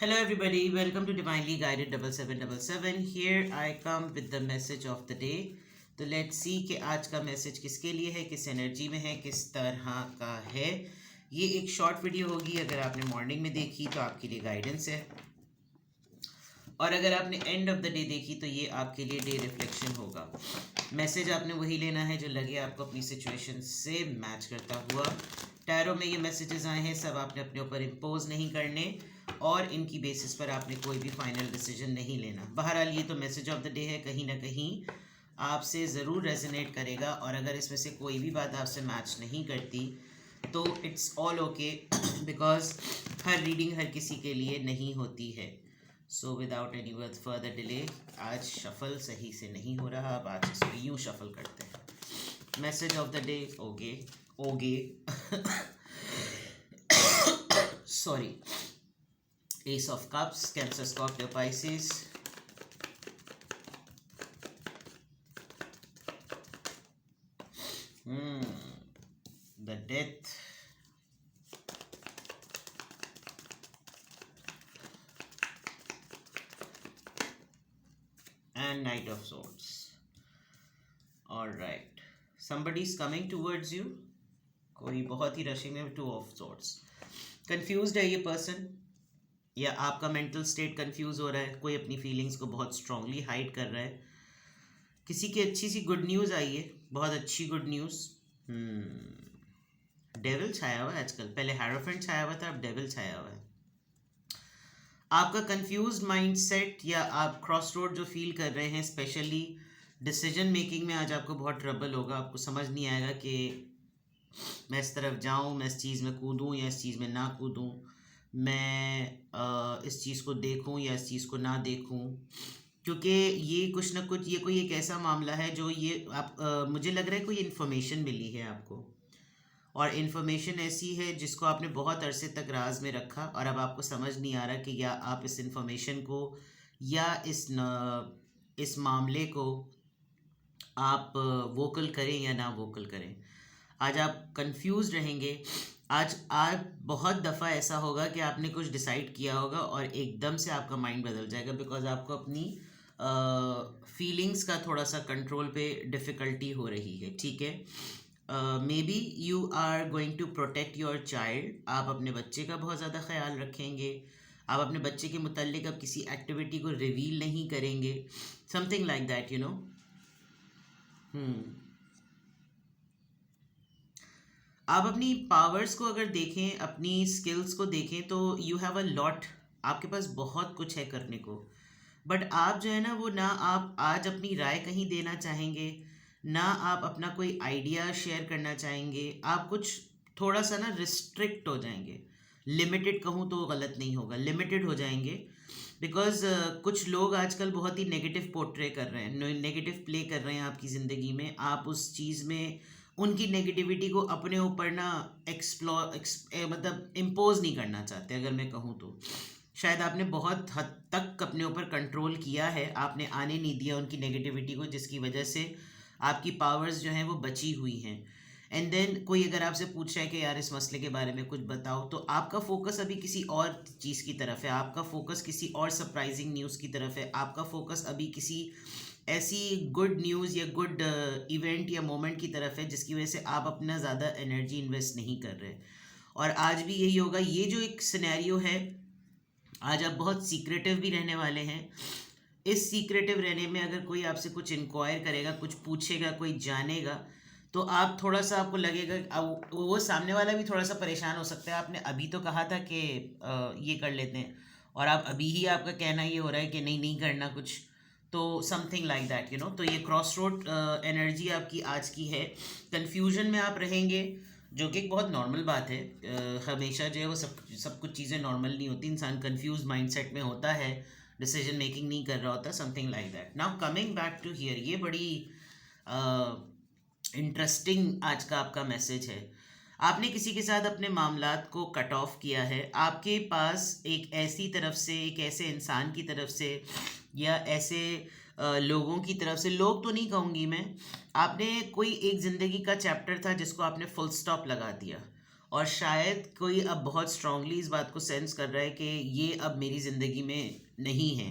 Hello, everybody. Welcome to Divinely Guided 7777. Here I come with the message of the day. तो let's see कि आज का message किसके लिए है, किस एनर्जी में है, किस तरह का है। ये एक शॉर्ट वीडियो होगी। अगर आपने मॉर्निंग में देखी तो आपके लिए गाइडेंस है, और अगर आपने एंड ऑफ द डे देखी तो ये आपके लिए डे रिफ्लेक्शन होगा। मैसेज आपने वही लेना है जो लगे आपको अपनी सिचुएशन से मैच करता हुआ। टैरो में ये मैसेजेस आए हैं, सब आपने अपने ऊपर इम्पोज नहीं करने और इनकी बेसिस पर आपने कोई भी फाइनल डिसीजन नहीं लेना। बहरहाल ये तो मैसेज ऑफ द डे है, कहीं ना कहीं आपसे ज़रूर रेजोनेट करेगा, और अगर इसमें से कोई भी बात आपसे मैच नहीं करती तो इट्स ऑल ओके, बिकॉज हर रीडिंग हर किसी के लिए नहीं होती है। So without any further delay, आज शफल सही से नहीं हो रहा, अब आज इसको यूँ शफल करते हैं। Message of the day, ओगे ओगे sorry, S of cups, cancer, Scorpio, Pisces. The death, and Knight of Swords. All right, somebody is coming towards you. कोई बहुत ही रशिंग में, टू ऑफ सॉर्ड्स। कंफ्यूज्ड है ये पर्सन, या आपका mental state confuse हो रहा है। कोई अपनी फीलिंग्स को बहुत स्ट्रांगली हाइड कर रहा है। किसी की अच्छी सी गुड न्यूज़ आई है, बहुत अच्छी गुड न्यूज़। डेविल छाया हुआ है आजकल, पहले हेरोफेंट छाया हुआ था, अब डेविल छाया हुआ है। आपका कंफ्यूज्ड माइंडसेट, या आप क्रॉस रोड जो फील कर रहे हैं, स्पेशली डिसीजन मेकिंग में आज आपको बहुत ट्रबल होगा। आपको समझ नहीं आएगा कि मैं इस तरफ जाऊं, मैं इस चीज़ में कूदूं या इस चीज़ में ना कूदूं, मैं इस चीज़ को देखूं या इस चीज़ को ना देखूं, क्योंकि ये कुछ ना कुछ, ये कोई एक ऐसा मामला है जो ये आप मुझे लग रहा है कोई इन्फॉर्मेशन मिली है आपको, और इन्फॉर्मेशन ऐसी है जिसको आपने बहुत अरसे तक राज में रखा, और अब आपको समझ नहीं आ रहा कि या आप इस इन्फॉर्मेशन को या इस मामले को आप वोकल करें या ना वोकल करें। आज आप कंफ्यूज रहेंगे। आज बहुत दफ़ा ऐसा होगा कि आपने कुछ डिसाइड किया होगा और एकदम से आपका माइंड बदल जाएगा, बिकॉज आपको अपनी फीलिंग्स का थोड़ा सा कंट्रोल पे डिफ़िकल्टी हो रही है। ठीक है, maybe you are going to protect your child. आप अपने बच्चे का बहुत ज़्यादा ख्याल रखेंगे। आप अपने बच्चे के मुतल्लिक अब किसी एक्टिविटी को रिवील नहीं करेंगे, something like that, you know. आप अपनी पावर्स को अगर देखें, अपनी स्किल्स को देखें, तो यू हैव अ लॉट, आपके पास बहुत कुछ है करने को। बट आप जो है ना, वो ना आप आज अपनी राय कहीं देना चाहेंगे, ना आप अपना कोई आइडिया शेयर करना चाहेंगे। आप कुछ थोड़ा सा ना रिस्ट्रिक्ट हो जाएंगे। लिमिटेड कहूँ तो गलत नहीं होगा, लिमिटेड हो जाएंगे, बिकॉज कुछ लोग आजकल बहुत ही नेगेटिव पोर्ट्रे कर रहे हैं, नेगेटिव प्ले कर रहे हैं आपकी ज़िंदगी में। आप उस चीज़ में उनकी नेगेटिविटी को अपने ऊपर ना मतलब इम्पोज नहीं करना चाहते। अगर मैं कहूँ तो शायद आपने बहुत हद तक अपने ऊपर कंट्रोल किया है, आपने आने नहीं दिया उनकी नेगेटिविटी को, जिसकी वजह से आपकी पावर्स जो हैं वो बची हुई हैं। एंड देन कोई अगर आपसे पूछ रहा है कि यार इस मसले के बारे में कुछ बताओ, तो आपका फोकस अभी किसी और चीज़ की तरफ है, आपका फोकस किसी और सरप्राइजिंग न्यूज़ की तरफ है, आपका फोकस अभी किसी ऐसी गुड न्यूज़ या गुड इवेंट या मोमेंट की तरफ है जिसकी वजह से आप अपना ज़्यादा एनर्जी इन्वेस्ट नहीं कर रहे। और आज भी यही होगा। ये जो एक सिनेरियो है, आज आप बहुत सीक्रेटिव भी रहने वाले हैं। इस सीक्रेटिव रहने में अगर कोई आपसे कुछ इंक्वायर करेगा, कुछ पूछेगा, कोई जानेगा, तो आप थोड़ा सा, आपको लगेगा, वो सामने वाला भी थोड़ा सा परेशान हो सकता है। आपने अभी तो कहा था कि ये कर लेते हैं, और आप अभी ही आपका कहना ये हो रहा है कि नहीं नहीं करना कुछ, तो something like that, you know. तो ये क्रॉस रोड एनर्जी आपकी आज की है। कन्फ्यूजन में आप रहेंगे, जो कि एक बहुत नॉर्मल बात है। हमेशा जो है वो सब कुछ चीज़ें नॉर्मल नहीं होती, इंसान कंफ्यूज माइंडसेट में होता है, डिसीजन मेकिंग नहीं कर रहा होता, something like that. Now coming back to here, ये बड़ी इंटरेस्टिंग आज का आपका मैसेज है। आपने किसी के साथ अपने मामलात को कट ऑफ किया है। आपके पास एक ऐसी तरफ से, एक ऐसे इंसान की तरफ से, या ऐसे लोगों की तरफ से, लोग तो नहीं कहूँगी मैं, आपने कोई एक ज़िंदगी का चैप्टर था जिसको आपने फुल स्टॉप लगा दिया, और शायद कोई अब बहुत स्ट्रांगली इस बात को सेंस कर रहा है कि ये अब मेरी ज़िंदगी में नहीं है।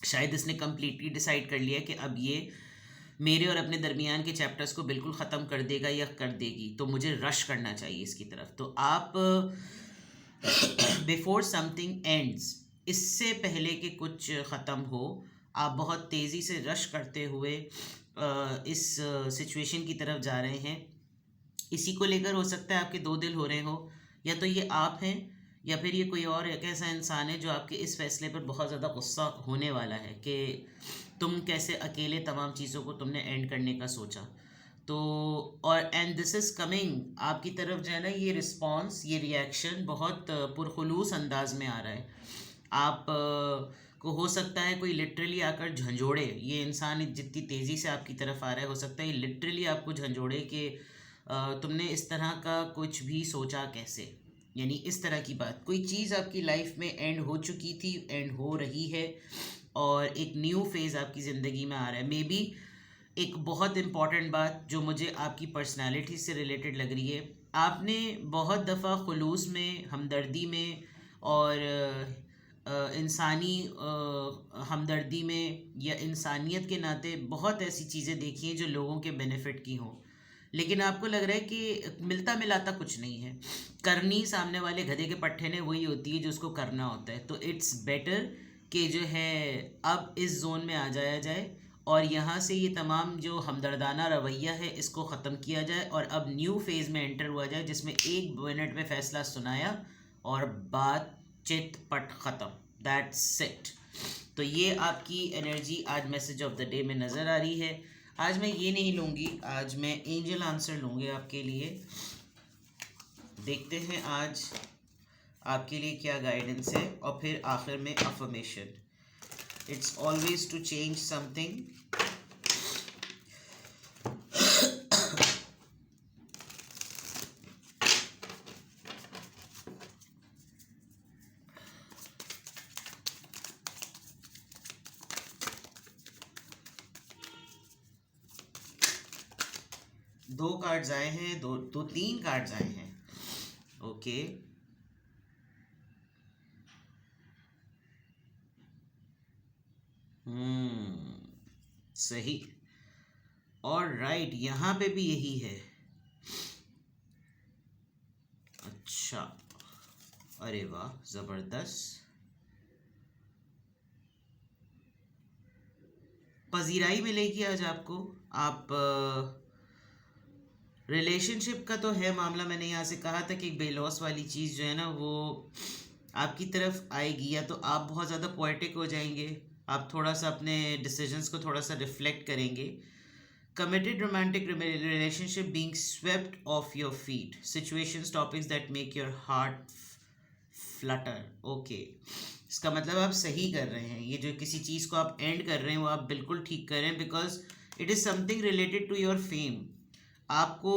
शायद इसने कम्प्लीटली डिसाइड कर लिया कि अब ये मेरे और अपने दरमियान के चैप्टर्स को बिल्कुल ख़त्म कर देगा या कर देगी, तो मुझे रश करना चाहिए इसकी तरफ। तो आप बिफोर समथिंग एंड्स, इससे पहले कि कुछ ख़त्म हो, आप बहुत तेज़ी से रश करते हुए इस सिचुएशन की तरफ जा रहे हैं। इसी को लेकर हो सकता है आपके दो दिल हो रहे हो, या तो ये आप हैं या फिर ये कोई और एक ऐसा इंसान है जो आपके इस फैसले पर बहुत ज़्यादा गुस्सा होने वाला है कि तुम कैसे अकेले तमाम चीज़ों को तुमने एंड करने का सोचा। तो और एंड दिस इज़ कमिंग आपकी तरफ जो है ना, ये रिस्पॉन्स, ये रिएक्शन बहुत पुरखुलूस अंदाज में आ रहा है। आप को हो सकता है कोई लिटरली आकर झंझोड़े, ये इंसान जितनी तेज़ी से आपकी तरफ आ रहा है, हो सकता है ये लिटरली आपको झंझोड़े कि तुमने इस तरह का कुछ भी सोचा कैसे। यानी इस तरह की बात, कोई चीज़ आपकी लाइफ में एंड हो चुकी थी, एंड हो रही है, और एक न्यू फेज़ आपकी ज़िंदगी में आ रहा है। मे बी एक बहुत इम्पॉर्टेंट बात जो मुझे आपकी पर्सनालिटी से रिलेटेड लग रही है, आपने बहुत दफ़ा खुलूस में, हमदर्दी में और इंसानी हमदर्दी में या इंसानियत के नाते बहुत ऐसी चीज़ें देखी हैं जो लोगों के बेनिफिट की हों, लेकिन आपको लग रहा है कि मिलता मिलाता कुछ नहीं है। करनी सामने वाले गधे के पट्टे ने वही होती है जो उसको करना होता है। तो इट्स बेटर कि जो है अब इस जोन में आ जाया जाए और यहाँ से ये तमाम जो हमदर्दाना रवैया है इसको ख़त्म किया जाए और अब न्यू फेज़ में एंटर हुआ जाए, जिसमें 1 मिनट में फ़ैसला सुनाया और बातचीत पट ख़त्म। That's it. तो ये आपकी एनर्जी आज मैसेज ऑफ द डे में नज़र आ रही है। आज मैं ये नहीं लूँगी, आज मैं एंजल आंसर लूँगी आपके लिए। देखते हैं आज आपके लिए क्या गाइडेंस है, और फिर आखिर में affirmation. It's always to change something. दो कार्ड्स आए हैं, दो तीन कार्ड्स आए हैं। ओके, सही। और राइट, यहाँ पे भी यही है। अच्छा, अरे वाह, ज़बरदस्त। पजीराई मिलेगी आज आपको। आप रिलेशनशिप का तो है मामला, मैंने यहाँ से कहा था कि बेलॉस वाली चीज़ जो है ना वो आपकी तरफ आएगी, या तो आप बहुत ज़्यादा पोएटिक हो जाएंगे, आप थोड़ा सा अपने डिसीजंस को थोड़ा सा रिफ्लेक्ट करेंगे। Committed romantic relationship being swept of your feet, situations topics that make your heart Flutter. Okay, इसका मतलब आप सही कर रहे हैं। ये जो किसी चीज़ को आप एंड कर रहे हैं वो आप बिल्कुल ठीक कर रहे हैं, because it is something related to your fame. आपको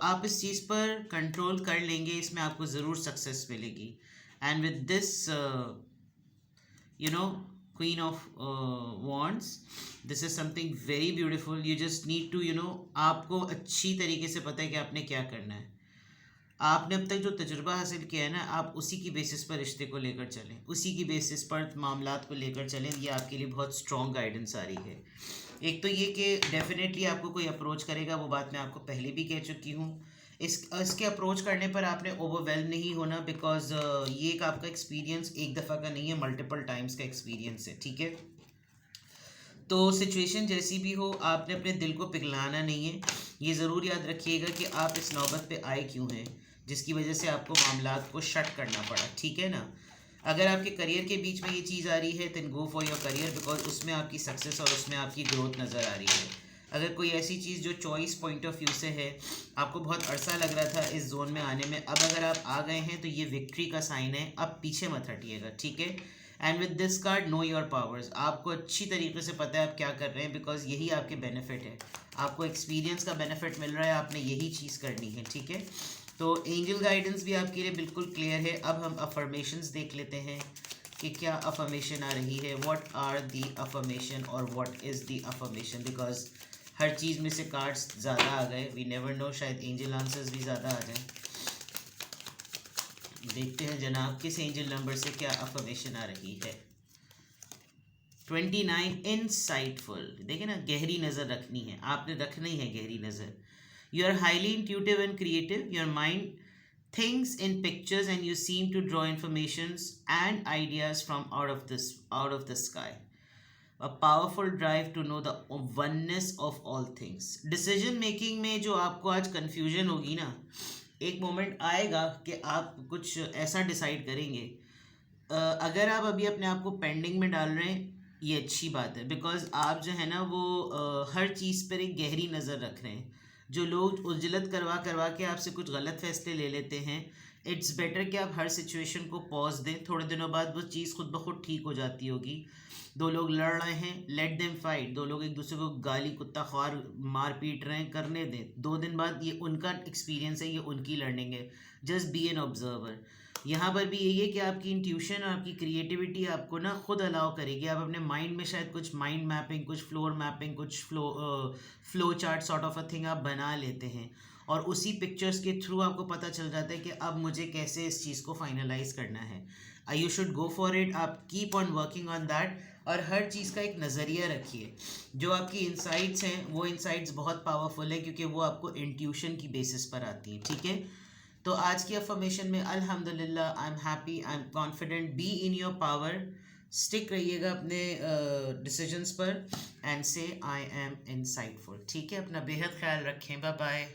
आप इस चीज़ पर कंट्रोल कर लेंगे, इसमें आपको ज़रूर सक्सेस मिलेगी। And with this queen of wands, this is something very beautiful. You just need to आपको अच्छी तरीके से पता है कि आपने क्या करना है। आपने अब तक जो तजुर्बा हासिल किया है ना, आप उसी की बेसिस पर रिश्ते को लेकर चलें, उसी की बेसिस पर मामलात को लेकर चलें। ये आपके लिए बहुत स्ट्रॉन्ग गाइडेंस आ रही है। एक तो ये कि डेफिनेटली आपको कोई अप्रोच करेगा, वो बात मैं आपको पहले भी कह चुकी हूँ। इसके अप्रोच करने पर आपने ओवरवेल्म नहीं होना, बिकॉज ये एक आपका एक्सपीरियंस एक दफ़ा का नहीं है, मल्टीपल टाइम्स का एक्सपीरियंस है, ठीक है। तो सिचुएशन जैसी भी हो, आपने अपने दिल को पिघलाना नहीं है। ये ज़रूर याद रखिएगा कि आप इस नौबत पे आए क्यों हैं, जिसकी वजह से आपको मामलात को शट करना पड़ा, ठीक है ना। अगर आपके करियर के बीच में ये चीज़ आ रही है, then go for your career, because उसमें आपकी सक्सेस और उसमें आपकी ग्रोथ नज़र आ रही है। अगर कोई ऐसी चीज़ जो चॉइस पॉइंट ऑफ व्यू से है, आपको बहुत अरसा लग रहा था इस जोन में आने में, अब अगर आप आ गए हैं तो ये विक्ट्री का साइन है। अब पीछे मत हटिएगा, ठीक है। And with this card, know your powers, आपको अच्छी तरीके से पता है आप क्या कर रहे हैं, बिकॉज यही आपके बेनिफिट है। आपको एक्सपीरियंस का बेनिफिट मिल रहा है, आपने यही चीज़ करनी है, ठीक है। तो एंजल गाइडेंस भी आपके लिए बिल्कुल क्लियर है। अब हम अफर्मेशंस देख लेते हैं कि क्या अफर्मेशन आ रही है। व्हाट आर दी अफर्मेशन और what is the affirmation, because हर चीज़ में से कार्ड्स ज़्यादा आ गए। वी नेवर नो, शायद एंजल आंसर्स भी ज़्यादा आ जाएं। देखते हैं जनाब किस एंजल नंबर से क्या अफर्मेशन आ रही है। 29 इनसाइटफुल। देखिए ना, गहरी नज़र रखनी है, आपने रखनी है गहरी नज़र। You are highly intuitive and creative, your mind things in pictures and you seem to draw informations and ideas from out of the sky. A powerful drive to know the oneness of all things. Decision making में जो आपको आज confusion होगी ना, एक moment आएगा कि आप कुछ ऐसा डिसाइड करेंगे। अगर आप अभी अपने आप को पेंडिंग में डाल रहे हैं, ये अच्छी बात है, बिकॉज आप जो है ना वो हर चीज़ पर एक गहरी नज़र रख रहे हैं। जो लोग उजलत करवा करवा के आपसे कुछ गलत फैसले ले लेते हैं, इट्स बेटर कि आप हर सिचुएशन को पॉज दें। थोड़े दिनों बाद वो चीज़ खुद ब खुद ठीक हो जाती होगी। दो लोग लड़ रहे हैं, लेट देम फाइट। दो लोग एक दूसरे को गाली कुत्ता ख्वार मार पीट रहे हैं, करने दें। 2 दिन बाद ये उनका एक्सपीरियंस है, ये उनकी लर्निंग है। Just be an observer. यहाँ पर भी यही है कि आपकी इंट्यूशन और आपकी क्रिएटिविटी आपको ना खुद अलाउ करेगी। आप अपने माइंड में शायद कुछ माइंड मैपिंग, कुछ फ्लोर मैपिंग, कुछ flow chart sort of a thing आप बना लेते हैं, और उसी पिक्चर्स के थ्रू आपको पता चल जाता है कि अब मुझे कैसे इस चीज़ को फाइनलाइज करना है। You should go for it. आप keep on working on that, और हर चीज़ का एक नज़रिया रखिए। जो आपकी इंसाइट्स हैं वो इंसाइट्स बहुत पावरफुल है, क्योंकि वो आपको इंट्यूशन की बेसिस पर आती हैं। ठीक है, तो आज की अफर्मेशन में अल्हम्दुलिल्लाह, I am happy, I am confident, be in your power, stick रहिएगा अपने डिसीजंस पर, एंड से आई एम इनसाइटफुल। ठीक है, अपना बेहद ख्याल रखें। Bye bye.